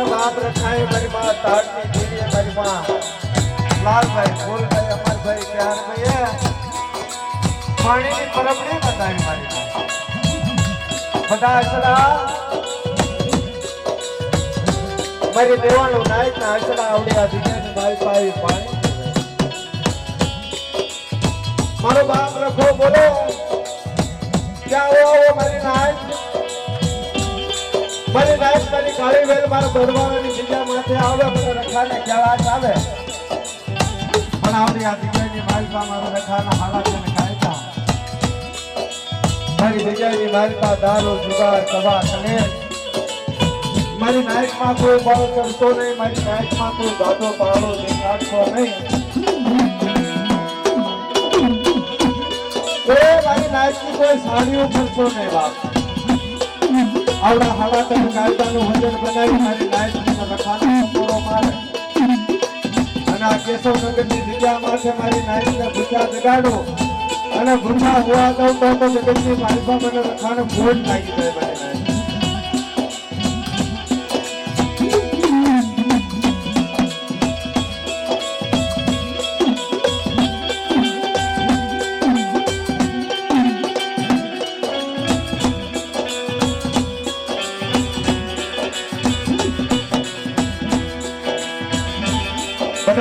बाप रखाए मेरी माँ ताड़नी दीदी मेरी माँ लाल भाई फूल भाई अमर भाई प्यार भैया पानी की परबड़ी बताई मारी माँ बता चला मेरी देवानु नाइट ना चला आवड़िया दीदी ने मारी पाई पानी मारो बाप रखो बोलो क्या हुआ वो मेरी नाइट મારી નાઈટ મારી કાળી વેલ મારો દરબારની બીજા માથે આવે મને રખાને કહેવાય આવે પણ આવડી આ દીકરીની માલપા મારો રખાના હાલાત ને કાયદા મારી દીકરીની માલપા દારૂ જુગાર કવા કને મારી નાઈટમાં કોઈ બળ કરતો નહીં મારી નાઈટમાં કોઈ ગાતો પાડો દેખાડતો નહીં મારી નાઈટની કોઈ સાડીઓ ફરતો નહીં બાપ આવડા હાડા તને કાયદાનું વજન બનાવી મારી નાઈટને રખાનો પૂરો મારે અને આ કેશવનગરની જગ્યા માથે મારી નાઈટને ભૂખ્યા જગાડો અને ભૂખ્યા હોવા દઉં તો જગતની માલપા મને રખાને ભોજ લાગી જાય મારી નાઈટ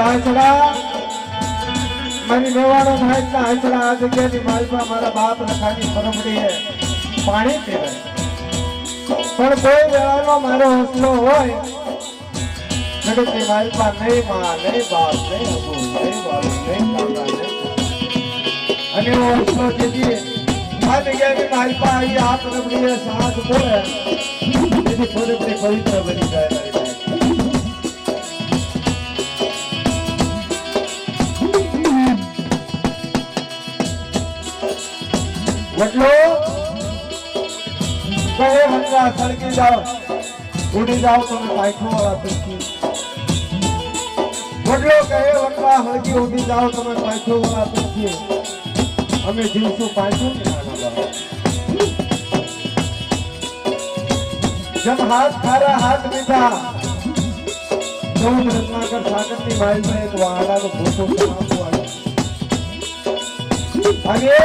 आचड़ा मेरी मेवाड़ो भाई का आचड़ा आज के नी मालपा मारा बाप रखानी परमड़ी है पानी पीवे पर कोई वेळानो मारो हौसलो होय जगत की मालपा नहीं मां नहीं बाप नहीं अबू नहीं बाबू नहीं काका नहीं अने वो हौसलो जेदी आज के नी मालपा आई आप परमड़ी है साथ बोले जेदी थोड़ी बड़ी पवित्र बनी जाए वडलो कहे हंगा सड़के जाओ उड़ी जाओ तो मैं पाइठों वाला तुझकी वडलो कहे हंगा हल्की उड़ी जाओ तो मैं पाइठों वाला तुझकी हमें जीवसु पाइठों में आना लगा जब हाथ खारा हाथ मीठा चौद रत्नाकर सागर की माइल में एक वाड़ा को भूखों समाप्त हुआ आगे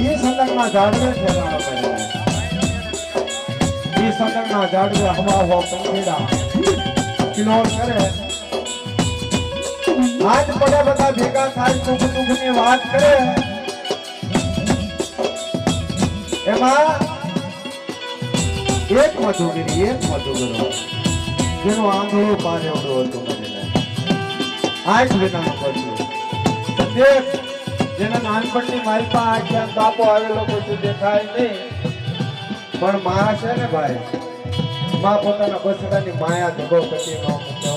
ये संदर्भना झाड़वे ठहराना पड़ेगा ये संदर्भना झाड़वे हवा हुआ पंखेड़ा किलोर करे आज बड़ा बड़ा भेगा सारी सुख दुख ने बात करे एमा एक मधुगिरी जेनो आंधळो पारेवडो હતો મને આજ વિના પડ્યો સંદેશ જેના નાનપણની માલપા આખ્યા બાપો આવેલો કોઈ દેખાય નહીં પણ માં છે ને ભાઈ માં પોતાના બસડાની માયા ધગો પછી ન મૂકે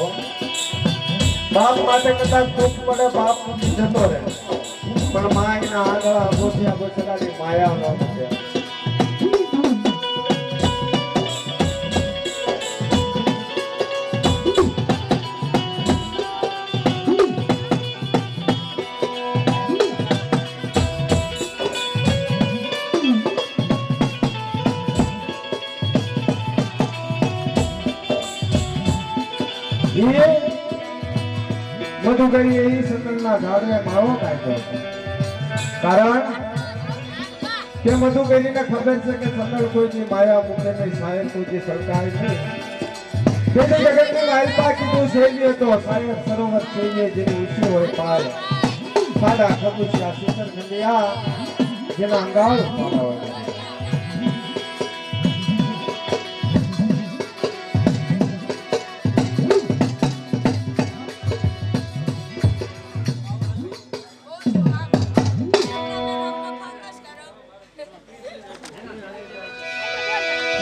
બાપ માટે કદાચ દુઃખ પડે બાપ મૂકી જતો રહે પણ માં એના આંધળા ગોઠિયા બસડાની માયા ન મૂકે मधुकरी यही संदर्भना झाड़वे मारो काढ्यो कारण के मधुकरी ने खबर છે કે સંદર્ભ કોઈની માયા મુકે નહીં સાહેબ કોઈ સરકાર નહીં તે જગતની માલપા કીધું છે તો સાહેબ સરોવર છે જેની ઊંચી હોય પાર સાડા ખબુચિયા શીતળ ખંડિયા જેના અંગાળ પાડા હોય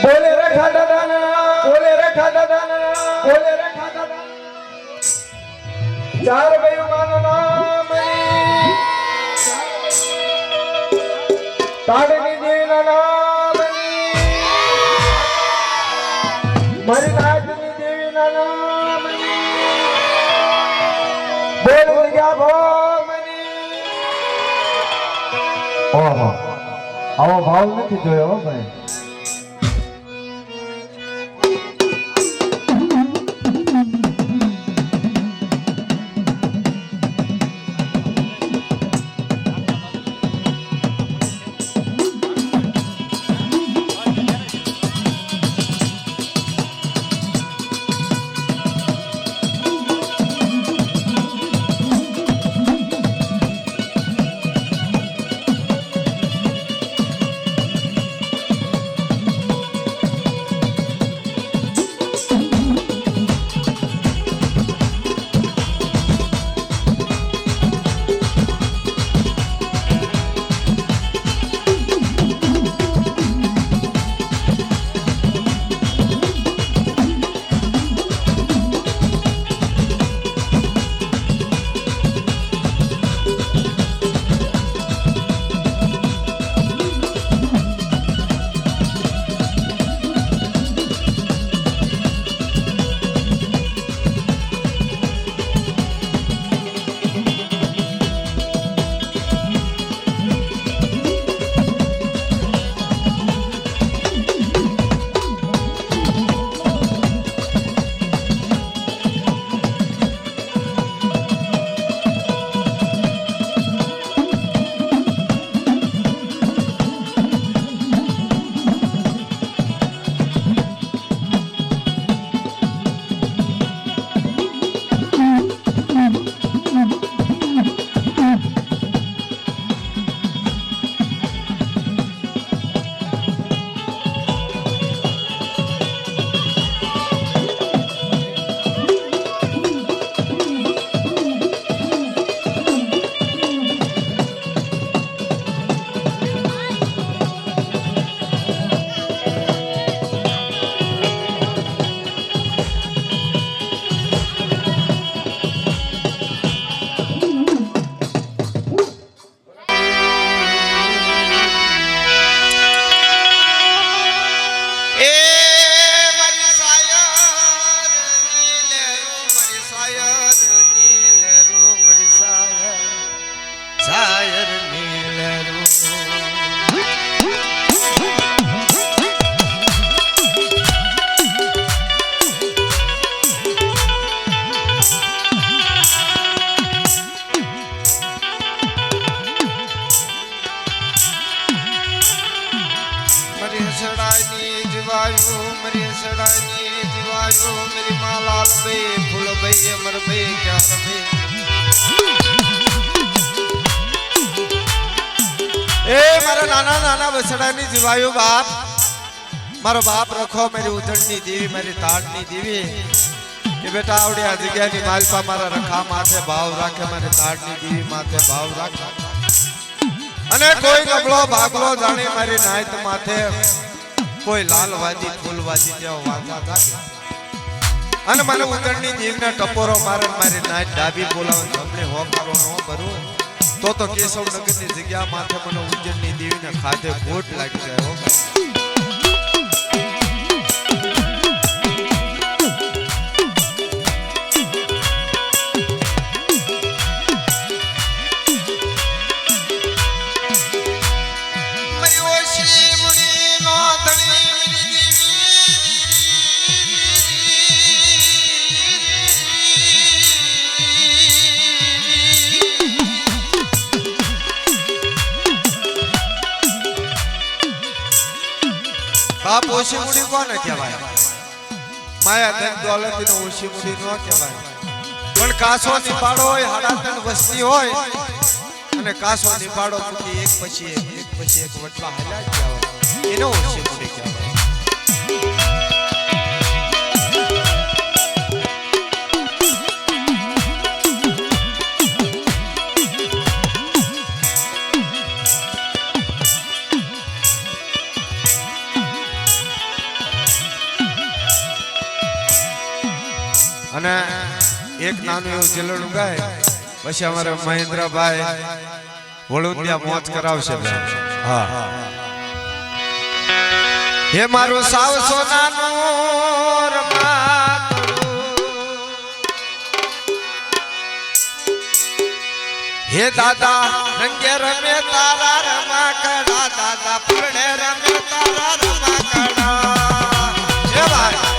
बोले रखा दादा बोले रखा दादा बोले रखा दादा चार भाई मानो नाम ताड़नी देना नाम मरी नाचनी देवी ना नाम बोल गया भोमनी ओहो આવો ભાવ નથી જોયો ભાઈ ભાઈ અમર ભાઈ ક્યાર ભાઈ એ મારા નાના નાના બસડાની જીવાયો બાપ મારો બાપ રખો મારી ઉધણની દેવી મારી તાળની દેવી કે બેટા આવડે આ જગ્યાની માલપા મારા રખા માથે ભાવ રાખે મારી તાળની દેવી માથે ભાવ રાખે અને કોઈ ગબળો ભાગલો જાણે મારી નાયત માથે કોઈ લાલવાદી ફૂલવાદી જેવા વાંચા જાગે અને મને ઉધણની દેવીને ટપોરો મારે મારી નાયત ડાબી બોલાવે તમને હોકારો ન ભરું તો કેશવનગરની જગ્યા માથે મને ઉજ્જૈનની દેવીને ખાધે ભૂટ લાગી જાય હો બાપ ઓછી મૂડી કોને કહેવાય માયા ધન દોલત નો ઓછી મૂડી નો કહેવાય પણ કાસો નિપાડો હોય હાડાતન વસ્તી હોય અને કાસો નિપાડો મૂકી એક પછી એક વટલા હાલ્યા જ જાવ એનો ઓછી મૂડી કહેવાય અને એક નાનું એવું જીલડું ગાય પછી અમારે મહેન્દ્રભાઈ વળુંદિયા મોજ કરાવશે હા હે મારું સાવ સોનાનું હે દાદા રંગે રમે તારા રમાકડા દાદા ફૂલે રમે તારા રમાકડા હે ભાઈ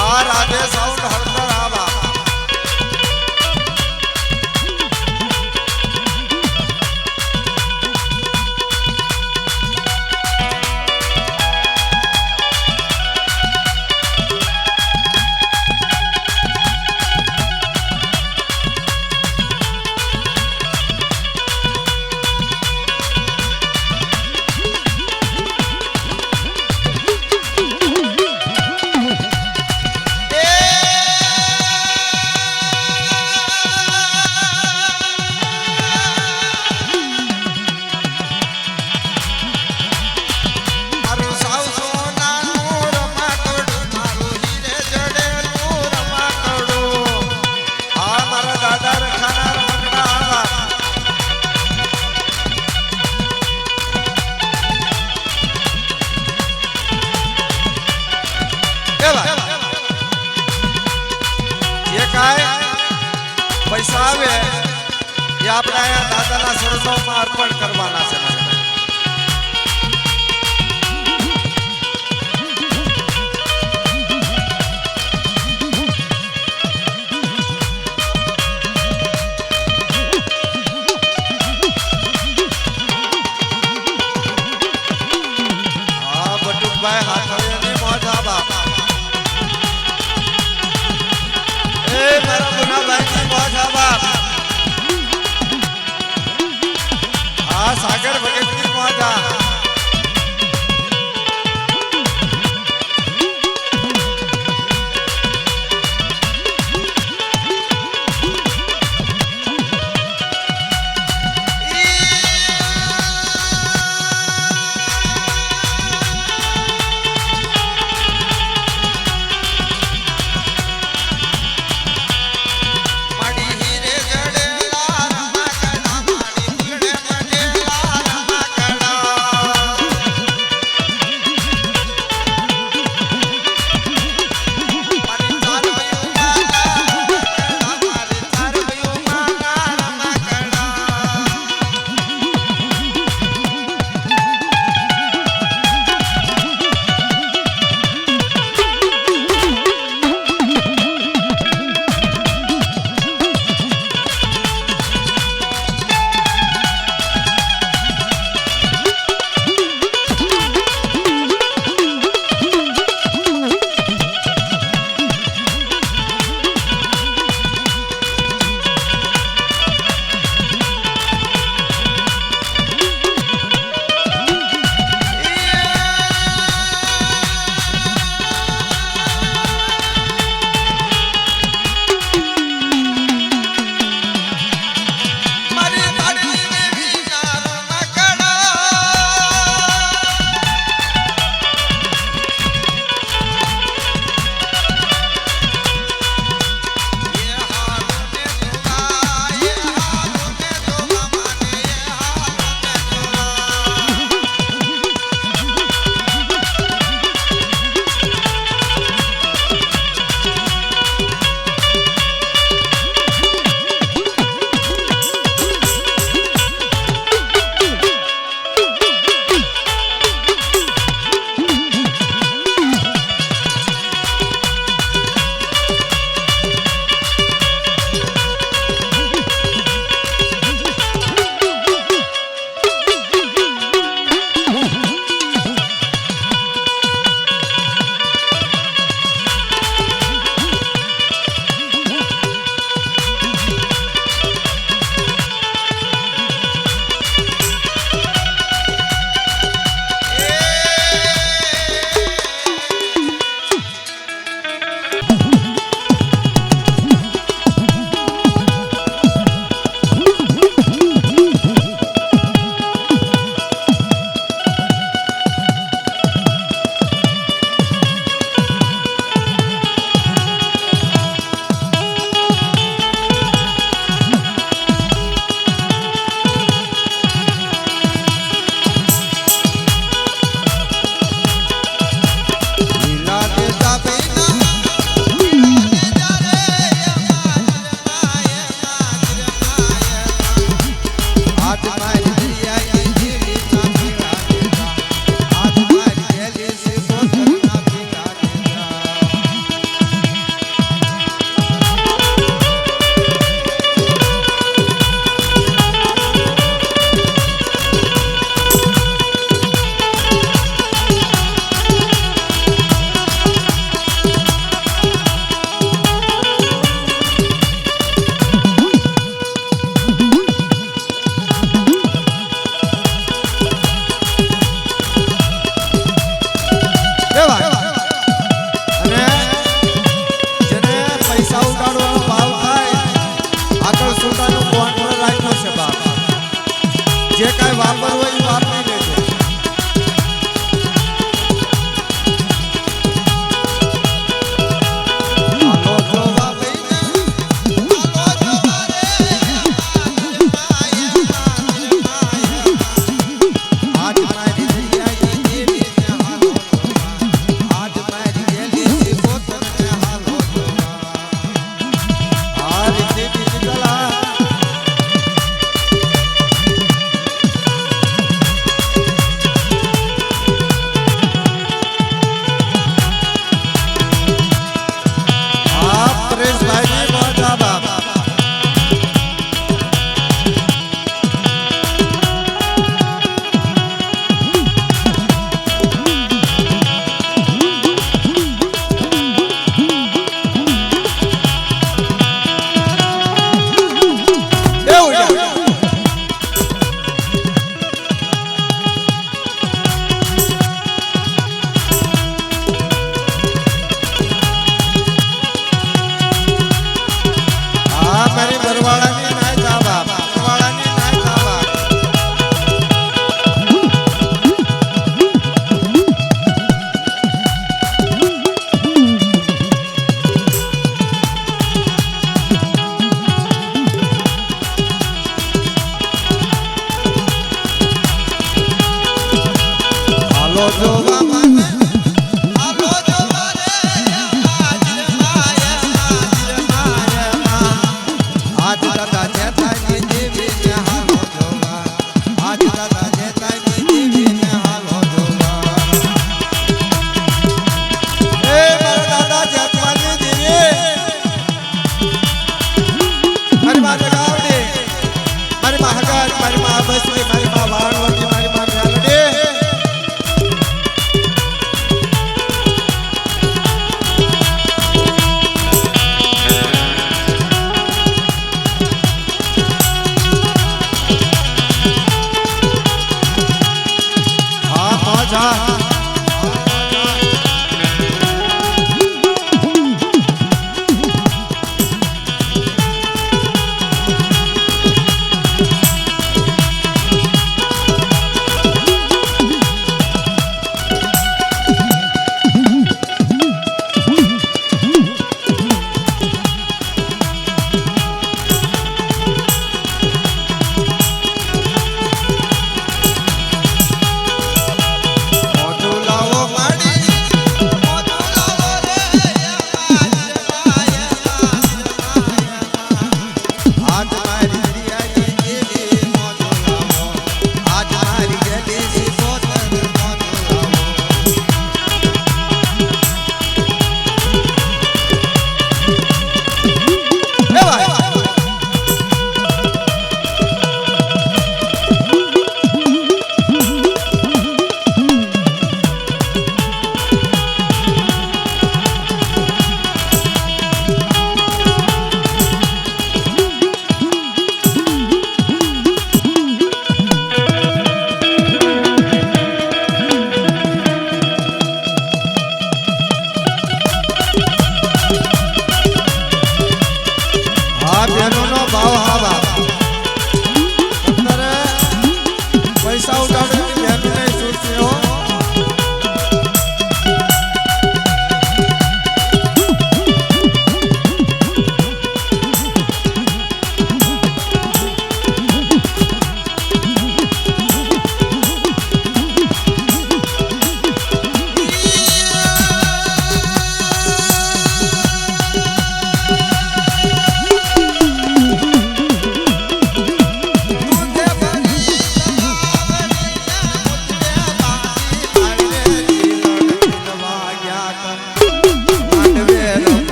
આ રાધે સાઉન્ડ હળદર આવા પૈસા આવે એ આપણે અહીંયા દાદાના સરસોમાં અર્પણ કરવાના છે હા બટુકભાઈ હાથોની મોજા બાપા એ મારા ગુનાભાઈ ની મોજા બાપ આ કાંઈ વાપરવું હોય એ વાપરી લેજો. હાલો જોવા લઈને, હાલો જોવા રે, આજ મારી દરિયાઈ દેવીને હાલો જોવા, આજ મારી ગેલી પોતને હાલો જોવા. આ રીતે બીજગલા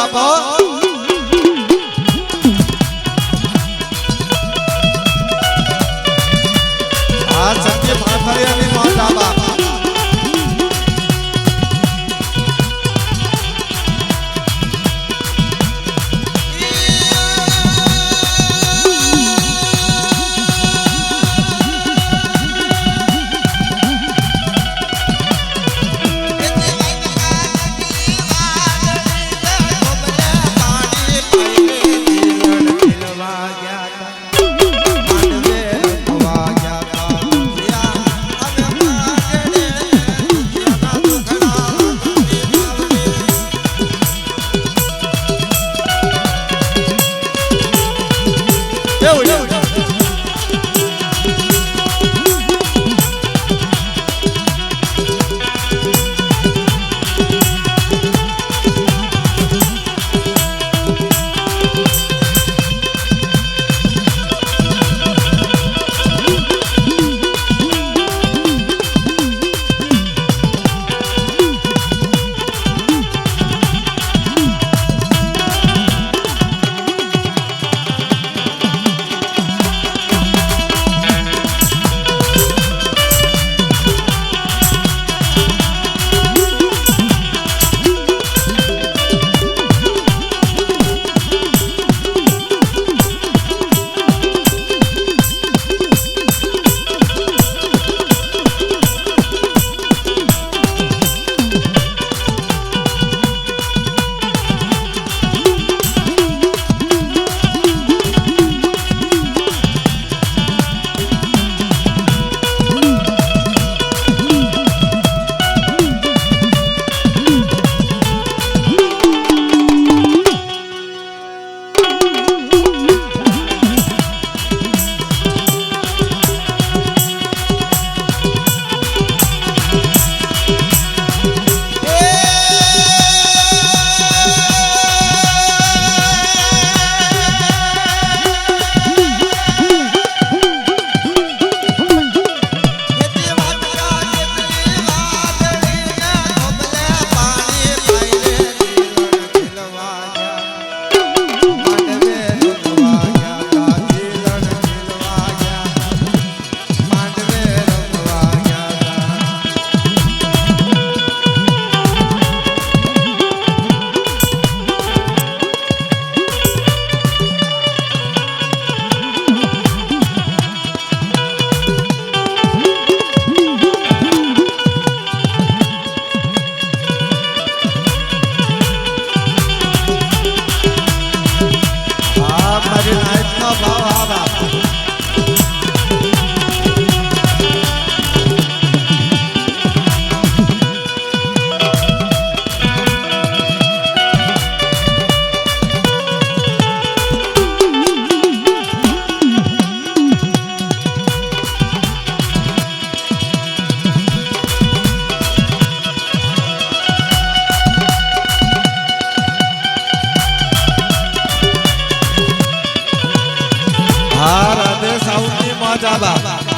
બાપો આ સત્ય ભાથળિયાની મોજા બાપ હા રાધે સાઉન્ડની મોજા બાપ